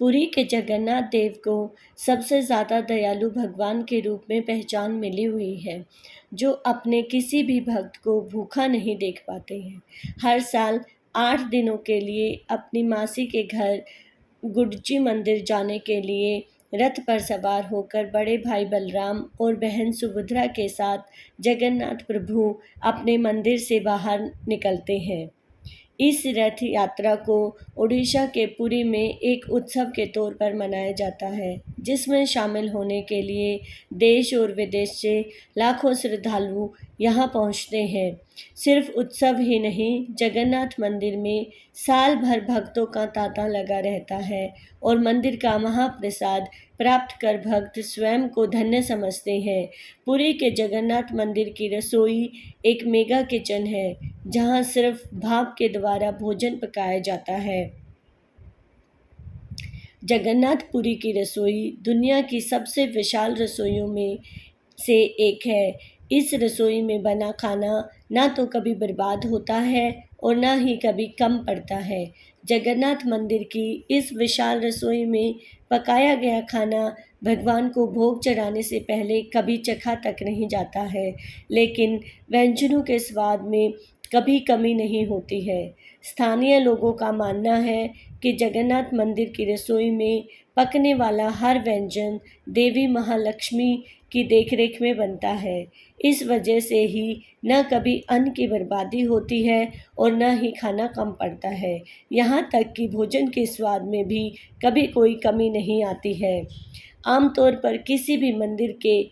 पुरी के जगन्नाथ देव को सबसे ज़्यादा दयालु भगवान के रूप में पहचान मिली हुई है, जो अपने किसी भी भक्त को भूखा नहीं देख पाते हैं। हर साल 8 दिनों के लिए अपनी मासी के घर गुडची मंदिर जाने के लिए रथ पर सवार होकर बड़े भाई बलराम और बहन सुभद्रा के साथ जगन्नाथ प्रभु अपने मंदिर से बाहर निकलते हैं। इस रथ यात्रा को ओडिशा के पुरी में एक उत्सव के तौर पर मनाया जाता है, जिसमें शामिल होने के लिए देश और विदेश से लाखों श्रद्धालु यहाँ पहुँचते हैं। सिर्फ उत्सव ही नहीं, जगन्नाथ मंदिर में साल भर भक्तों का तांता लगा रहता है और मंदिर का महाप्रसाद प्राप्त कर भक्त स्वयं को धन्य समझते हैं। पुरी के जगन्नाथ मंदिर की रसोई एक मेगा किचन है, जहाँ सिर्फ भाप के द्वारा भोजन पकाया जाता है। जगन्नाथपुरी की रसोई दुनिया की सबसे विशाल रसोइयों में से एक है। इस रसोई में बना खाना ना तो कभी बर्बाद होता है और ना ही कभी कम पड़ता है। जगन्नाथ मंदिर की इस विशाल रसोई में पकाया गया खाना भगवान को भोग चढ़ाने से पहले कभी चखा तक नहीं जाता है, लेकिन व्यंजनों के स्वाद में कभी कमी नहीं होती है। स्थानीय लोगों का मानना है कि जगन्नाथ मंदिर की रसोई में पकने वाला हर व्यंजन देवी महालक्ष्मी की देखरेख में बनता है। इस वजह से ही न कभी अन्न की बर्बादी होती है और न ही खाना कम पड़ता है। यहाँ तक कि भोजन के स्वाद में भी कभी कोई कमी नहीं आती है। आमतौर पर किसी भी मंदिर के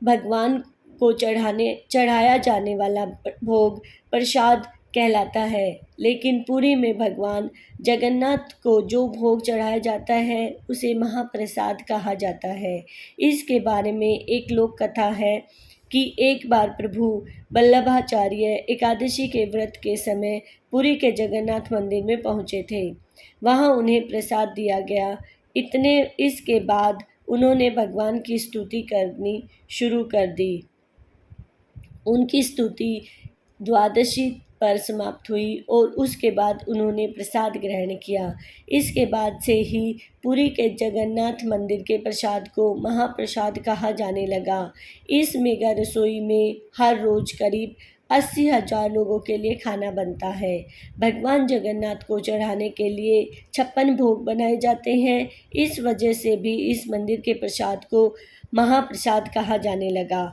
भगवान को चढ़ाया जाने वाला भोग प्रसाद कहलाता है, लेकिन पुरी में भगवान जगन्नाथ को जो भोग चढ़ाया जाता है उसे महाप्रसाद कहा जाता है। इसके बारे में एक लोक कथा है कि एक बार प्रभु वल्लभाचार्य एकादशी के व्रत के समय पुरी के जगन्नाथ मंदिर में पहुँचे थे। वहाँ उन्हें प्रसाद दिया गया। इसके बाद उन्होंने भगवान की स्तुति करनी शुरू कर दी। उनकी स्तुति द्वादशी पर समाप्त हुई और उसके बाद उन्होंने प्रसाद ग्रहण किया। इसके बाद से ही पुरी के जगन्नाथ मंदिर के प्रसाद को महाप्रसाद कहा जाने लगा। इस मेगा रसोई में हर रोज करीब 80,000 लोगों के लिए खाना बनता है। भगवान जगन्नाथ को चढ़ाने के लिए 56 भोग बनाए जाते हैं। इस वजह से भी इस मंदिर के प्रसाद को महाप्रसाद कहा जाने लगा।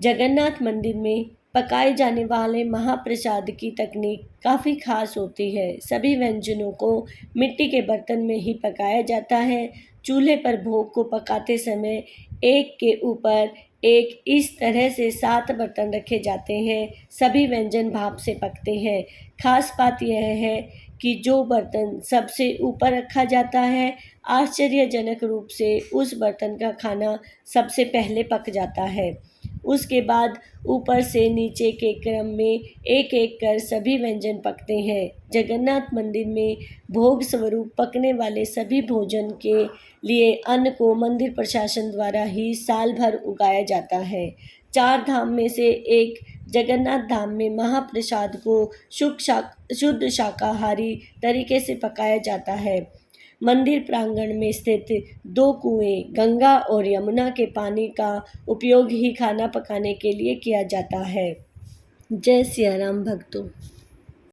जगन्नाथ मंदिर में पकाए जाने वाले महाप्रसाद की तकनीक काफ़ी खास होती है। सभी व्यंजनों को मिट्टी के बर्तन में ही पकाया जाता है। चूल्हे पर भोग को पकाते समय एक के ऊपर एक इस तरह से 7 बर्तन रखे जाते हैं। सभी व्यंजन भाप से पकते हैं। खास बात यह है कि जो बर्तन सबसे ऊपर रखा जाता है, आश्चर्यजनक रूप से उस बर्तन का खाना सबसे पहले पक जाता है। उसके बाद ऊपर से नीचे के क्रम में एक एक कर सभी व्यंजन पकते हैं। जगन्नाथ मंदिर में भोग स्वरूप पकने वाले सभी भोजन के लिए अन्न को मंदिर प्रशासन द्वारा ही साल भर उगाया जाता है। 4 धाम में से एक जगन्नाथ धाम में महाप्रसाद को शुद्ध शाकाहारी तरीके से पकाया जाता है। मंदिर प्रांगण में स्थित 2 कुएं गंगा और यमुना के पानी का उपयोग ही खाना पकाने के लिए किया जाता है। जय सिया राम भक्तों।